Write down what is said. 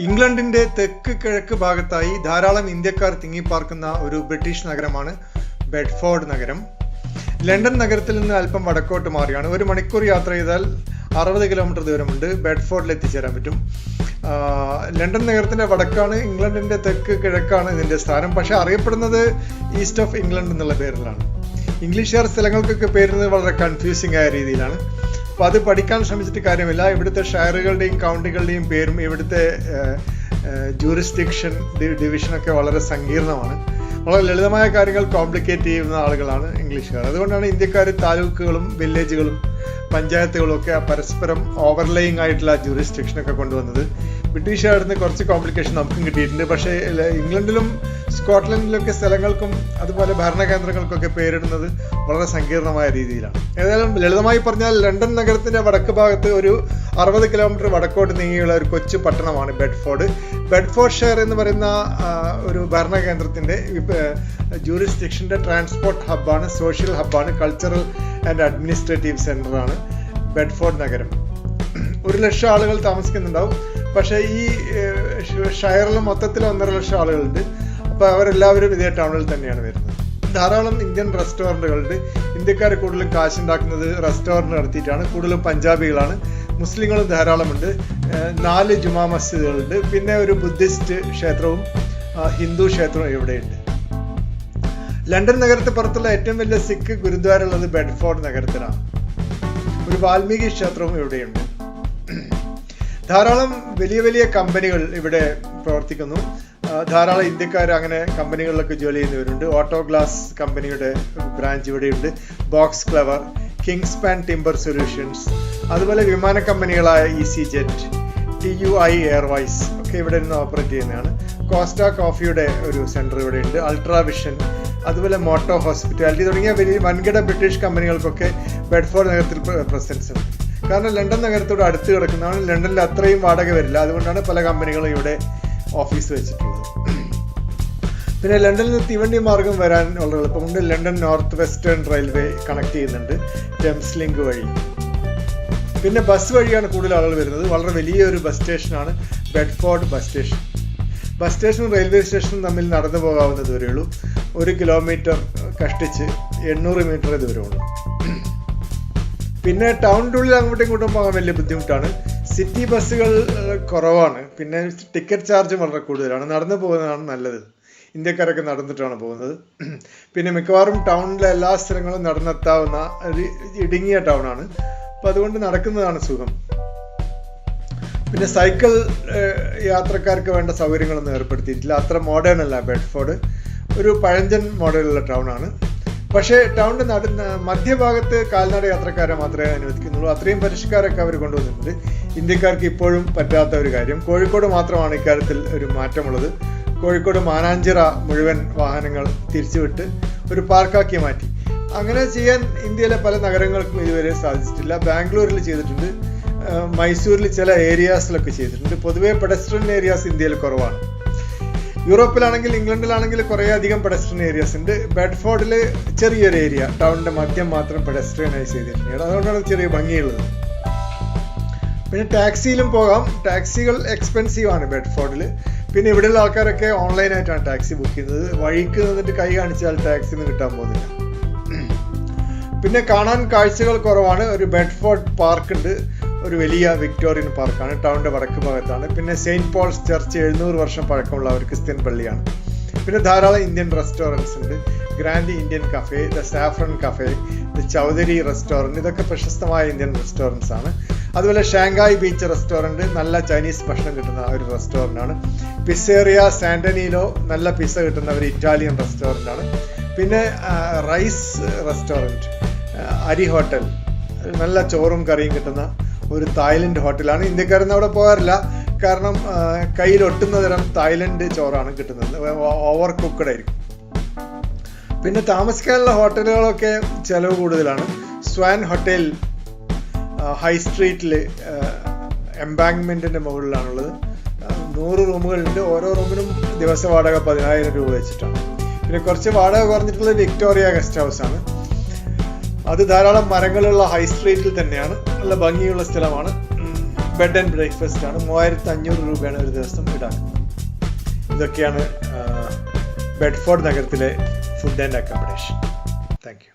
ഇംഗ്ലണ്ടിന്റെ തെക്ക് കിഴക്ക് ഭാഗത്തായി ധാരാളം ഇന്ത്യക്കാർ തിങ്ങിപ്പാർക്കുന്ന ഒരു ബ്രിട്ടീഷ് നഗരമാണ് ബെഡ്ഫോർഡ് നഗരം. ലണ്ടൻ നഗരത്തിൽ നിന്ന് അല്പം വടക്കോട്ട് മാറിയാണ്. 1 മണിക്കൂർ യാത്ര ചെയ്താൽ 60 കിലോമീറ്റർ ദൂരമുണ്ട്. ബെഡ്ഫോർഡിൽ എത്തിച്ചേരാൻ പറ്റും. ലണ്ടൻ നഗരത്തിന്റെ വടക്കാണ്, ഇംഗ്ലണ്ടിന്റെ തെക്ക് കിഴക്കാണ് ഇതിന്റെ സ്ഥാനം. പക്ഷെ അറിയപ്പെടുന്നത് ഈസ്റ്റ് ഓഫ് ഇംഗ്ലണ്ട് എന്നുള്ള പേരിലാണ്. ഇംഗ്ലീഷുകാർ സ്ഥലങ്ങൾക്കൊക്കെ പേരുന്നത് വളരെ കൺഫ്യൂസിംഗ് ആയ രീതിയിലാണ്. അപ്പോൾ അത് പഠിക്കാൻ ശ്രമിച്ചിട്ട് കാര്യമില്ല. ഇവിടുത്തെ ഷെയറുകളുടെയും കൗണ്ടികളുടെയും പേരും ഇവിടുത്തെ ജൂറിസ്ഡിക്ഷൻ ഡിവിഷനൊക്കെ വളരെ സങ്കീർണമാണ്. വളരെ ലളിതമായ കാര്യങ്ങൾ കോംപ്ലിക്കേറ്റ് ചെയ്യുന്ന ആളുകളാണ് ഇംഗ്ലീഷുകാർ. അതുകൊണ്ടാണ് ഇന്ത്യക്കാർ താലൂക്കുകളും വില്ലേജുകളും പഞ്ചായത്തുകളും ഒക്കെ പരസ്പരം ഓവർലേയിങ് ആയിട്ടുള്ള ജൂറിസ്ഡിക്ഷനൊക്കെ കൊണ്ടുവന്നത്. ബ്രിട്ടീഷുകാരിൽ നിന്ന് കുറച്ച് കോംപ്ലിക്കേഷൻ നമുക്കും കിട്ടിയിട്ടുണ്ട്. പക്ഷേ ഇംഗ്ലണ്ടിലും സ്കോട്ട്ലൻഡിലൊക്കെ സ്ഥലങ്ങൾക്കും അതുപോലെ ഭരണകേന്ദ്രങ്ങൾക്കൊക്കെ പേരിടുന്നത് വളരെ സങ്കീർണമായ രീതിയിലാണ്. ഏതായാലും ലളിതമായി പറഞ്ഞാൽ ലണ്ടൻ നഗരത്തിന്റെ വടക്ക് ഭാഗത്ത് ഒരു 60 കിലോമീറ്റർ വടക്കോട്ട് നീങ്ങിയുള്ള ഒരു കൊച്ചു പട്ടണമാണ് ബെഡ്ഫോർഡ്. ബെഡ്ഫോർഡ് ഷെയർ എന്ന് പറയുന്ന ഒരു ഭരണകേന്ദ്രത്തിന്റെ ജൂറിസ്ഡിക്ഷന്റെ ട്രാൻസ്പോർട്ട് ഹബ്ബാണ്, സോഷ്യൽ ഹബ്ബാണ്, കൾച്ചറൽ ആൻഡ് അഡ്മിനിസ്ട്രേറ്റീവ് സെന്ററാണ് ബെഡ്ഫോർഡ് നഗരം. 1,00,000 ആളുകൾ താമസിക്കുന്നുണ്ടാവും. പക്ഷേ ഈ ഷെയറിൽ മൊത്തത്തിൽ 1.5 ലക്ഷം ആളുകളുണ്ട്. അപ്പോൾ അവരെല്ലാവരും ഇതേ ടൗണിൽ തന്നെയാണ് വരുന്നത്. ധാരാളം ഇന്ത്യൻ റെസ്റ്റോറൻറ്റുകളുണ്ട്. ഇന്ത്യക്കാർ കൂടുതലും കാശുണ്ടാക്കുന്നത് റെസ്റ്റോറൻറ്റ് നടത്തിയിട്ടാണ്. കൂടുതലും പഞ്ചാബികളാണ്. മുസ്ലിങ്ങളും ധാരാളമുണ്ട്. 4 ജുമാ മസ്ജിദുകളുണ്ട്. പിന്നെ ഒരു ബുദ്ധിസ്റ്റ് ക്ഷേത്രവും ഹിന്ദു ക്ഷേത്രവും ഇവിടെയുണ്ട്. ലണ്ടൻ നഗരത്തിന് പുറത്തുള്ള ഏറ്റവും വലിയ സിഖ് ഗുരുദ്വാര ഉള്ളത് ബെഡ്ഫോർഡ് നഗരത്തിലാണ്. ഒരു വാൽമീകി ക്ഷേത്രവും ഇവിടെയുണ്ട്. ധാരാളം വലിയ വലിയ കമ്പനികൾ ഇവിടെ പ്രവർത്തിക്കുന്നു. ധാരാളം ഇന്ത്യക്കാർ അങ്ങനെ കമ്പനികളിലൊക്കെ ജോലി ചെയ്യുന്നവരുണ്ട്. ഓട്ടോ ഗ്ലാസ് കമ്പനിയുടെ ബ്രാഞ്ച് ഇവിടെയുണ്ട്. ബോക്സ് ക്ലവർ, കിങ്സ്പാൻ ടിംബർ സൊല്യൂഷൻസ്, അതുപോലെ വിമാന കമ്പനികളായ EasyJet, TUI എയർവൈസ് ഒക്കെ ഇവിടെ നിന്ന് ഓപ്പറേറ്റ് ചെയ്യുന്നതാണ്. കോസ്റ്റ കോഫിയുടെ ഒരു സെന്റർ ഇവിടെയുണ്ട്. അൾട്രാവിഷൻ, അതുപോലെ മോട്ടോ ഹോസ്പിറ്റാലിറ്റി തുടങ്ങിയ വലിയ വൻകിട ബ്രിട്ടീഷ് കമ്പനികൾക്കൊക്കെ ബെഡ്ഫോർഡ് നഗരത്തിൽ പ്രസൻസ് ഉണ്ട്. കാരണം ലണ്ടൻ നഗരത്തോട് അടുത്ത് കിടക്കുന്നതാണ്. ലണ്ടനിൽ അത്രയും വാടക വരില്ല. അതുകൊണ്ടാണ് പല കമ്പനികളും ഇവിടെ ഓഫീസ് വെച്ചിട്ടുള്ളത്. പിന്നെ ലണ്ടനിൽ നിന്ന് തീവണ്ടി മാർഗം വരാൻ വളരെ എളുപ്പമുണ്ട്. London north western railway connect ചെയ്യുന്നുണ്ട് ടെംസ് ലിങ്ക് വഴി. പിന്നെ ബസ് വഴിയാണ് കൂടുതൽ ആളുകൾ വരുന്നത്. വളരെ വലിയൊരു ബസ് സ്റ്റേഷനാണ് ബെഡ്ഫോർഡ് ബസ് സ്റ്റേഷൻ. ബസ് സ്റ്റേഷനും റെയിൽവേ സ്റ്റേഷനും തമ്മിൽ നടന്നു പോകാവുന്ന ദൂരമേ ഉള്ളൂ. 1 കിലോമീറ്റർ കഷ്ടിച്ച് 800 മീറ്റർ ദൂരമുള്ളൂ. പിന്നെ ടൗണിൻ്റെ ഉള്ളിൽ അങ്ങോട്ടും ഇങ്ങോട്ടും പോകാൻ വലിയ ബുദ്ധിമുട്ടാണ്. സിറ്റി ബസ്സുകൾ കുറവാണ്. പിന്നെ ടിക്കറ്റ് ചാർജ് വളരെ കൂടുതലാണ്. നടന്നു പോകുന്നതാണ് നല്ലത്. ഇന്ത്യക്കാരൊക്കെ നടന്നിട്ടാണ് പോകുന്നത്. പിന്നെ മിക്കവാറും ടൗണിലെ എല്ലാ സ്ഥലങ്ങളും നടന്നെത്താവുന്ന ഒരു ഇടുങ്ങിയ ടൗണാണ്. അപ്പം അതുകൊണ്ട് നടക്കുന്നതാണ് സുഖം. പിന്നെ സൈക്കിൾ യാത്രക്കാർക്ക് വേണ്ട സൗകര്യങ്ങളൊന്നും ഏർപ്പെടുത്തിയിട്ടില്ല. അത്ര മോഡേൺ അല്ല ബെഡ്ഫോർഡ്. ഒരു പഴഞ്ചൻ മോഡലുള്ള ടൗണാണ്. പക്ഷേ ടൗണിൻ്റെ മധ്യഭാഗത്ത് കാൽനട യാത്രക്കാരെ മാത്രമേ അനുവദിക്കുന്നുള്ളൂ. അത്രയും പരിഷ്കാരമൊക്കെ അവർ കൊണ്ടുവന്നിട്ടുണ്ട്. ഇന്ത്യക്കാർക്ക് ഇപ്പോഴും പറ്റാത്ത ഒരു കാര്യം. കോഴിക്കോട് മാത്രമാണ് ഇക്കാര്യത്തിൽ ഒരു മാറ്റമുള്ളത്. കോഴിക്കോട് മാനാഞ്ചിറ മുഴുവൻ വാഹനങ്ങൾ തിരിച്ചുവിട്ട് ഒരു പാർക്കാക്കി മാറ്റി. അങ്ങനെ ചെയ്യാൻ ഇന്ത്യയിലെ പല നഗരങ്ങൾക്കും ഇതുവരെ സാധിച്ചിട്ടില്ല. ബാംഗ്ലൂരിൽ ചെയ്തിട്ടുണ്ട്. മൈസൂരിൽ ചില ഏരിയാസിലൊക്കെ ചെയ്തിട്ടുണ്ട്. പൊതുവെ പെഡസ്ട്രിയൻ ഏരിയാസ് ഇന്ത്യയിൽ കുറവാണ്. യൂറോപ്പിലാണെങ്കിൽ ഇംഗ്ലണ്ടിലാണെങ്കിൽ കുറേ അധികം പെഡസ്ട്രിയൻ ഏരിയാസ് ഉണ്ട്. ബെഡ്ഫോർഡിൽ ചെറിയൊരു ഏരിയ, ടൗണിന്റെ മധ്യം മാത്രം പെഡസ്ട്രിയനൈസ് ചെയ്തിട്ടുണ്ട്. അതുകൊണ്ടാണ് ചെറിയ ഭംഗിയുള്ളത്. പിന്നെ ടാക്സിയിലും പോകാം. ടാക്സികൾ എക്സ്പെൻസീവ് ആണ് ബെഡ്ഫോർഡിൽ. പിന്നെ ഇവിടെയുള്ള ആൾക്കാരൊക്കെ ഓൺലൈനായിട്ടാണ് ടാക്സി ബുക്ക് ചെയ്യുന്നത്. വഴിക്ക് നിന്നിട്ട് കൈ കാണിച്ചാൽ ടാക്സി ഒന്നും കിട്ടാൻ പോകുന്നില്ല. പിന്നെ കാണാൻ കാഴ്ചകൾ കുറവാണ്. ഒരു ബെഡ്ഫോർഡ് പാർക്ക് ഉണ്ട്. ഒരു വലിയ വിക്ടോറിയൻ പാർക്കാണ്. ടൗണിന്റെ വടക്ക് ഭാഗത്താണ്. പിന്നെ സെയിന്റ് പോൾസ് ചർച്ച് 700 വർഷം പഴക്കമുള്ള ഒരു ക്രിസ്ത്യൻ പള്ളിയാണ്. പിന്നെ ധാരാളം ഇന്ത്യൻ റെസ്റ്റോറൻറ്റ്സ് ഉണ്ട്. Grand Indian cafe, the saffron cafe, the Chaudhary restaurant, ഇതൊക്കെ പ്രശസ്തമായ ഇന്ത്യൻ റെസ്റ്റോറൻറ്റ്സ് ആണ്. അതുപോലെ ഷാങ്കായ് ബീച്ച് റെസ്റ്റോറൻറ്റ് നല്ല ചൈനീസ് ഭക്ഷണം കിട്ടുന്ന ഒരു റെസ്റ്റോറൻ്റ് ആണ്. പിസേറിയ സാന്റനീലോ നല്ല പിസ്സ കിട്ടുന്ന ഒരു ഇറ്റാലിയൻ റെസ്റ്റോറൻ്റ് ആണ്. പിന്നെ റൈസ് റെസ്റ്റോറൻറ്റ്, അരി ഹോട്ടൽ, നല്ല ചോറും കറിയും കിട്ടുന്ന ഒരു തായ്ലൻഡ് ഹോട്ടലാണ്. ഇന്ത്യക്കാരൊന്നും അവിടെ പോകാറില്ല. കാരണം കയ്യിൽ ഒട്ടുന്ന തരം തായ്ലൻഡ് ചോറാണ് കിട്ടുന്നത്. ഓവർ കുക്കഡ് ആയിരിക്കും. പിന്നെ താമസിക്കാനുള്ള ഹോട്ടലുകളൊക്കെ ചിലവ് കൂടുതലാണ്. സ്വാൻ ഹോട്ടൽ ഹൈ സ്ട്രീറ്റിൽ എംബാങ്ക്മെന്റിന്റെ മുകളിലാണുള്ളത്. 100 റൂമുകളുണ്ട്. ഓരോ റൂമിനും ദിവസ വാടക 10,000 രൂപ വെച്ചിട്ടാണ്. പിന്നെ കുറച്ച് വാടക കുറഞ്ഞിട്ടുള്ളത് വിക്ടോറിയ ഗസ്റ്റ് ഹൗസ് ആണ്. അത് ധാരാളം മരങ്ങളുള്ള ഹൈ സ്ട്രീറ്റിൽ തന്നെയാണ്. നല്ല ഭംഗിയുള്ള സ്ഥലമാണ്. ബെഡ് ആൻഡ് ബ്രേക്ക്ഫാസ്റ്റ് ആണ്. 3500 രൂപയാണ് ഒരു ദിവസം ഈടാക്കുന്നത്. ഇതൊക്കെയാണ് ബെഡ്ഫോർഡ് നഗരത്തിലെ food and accommodation. Thank you.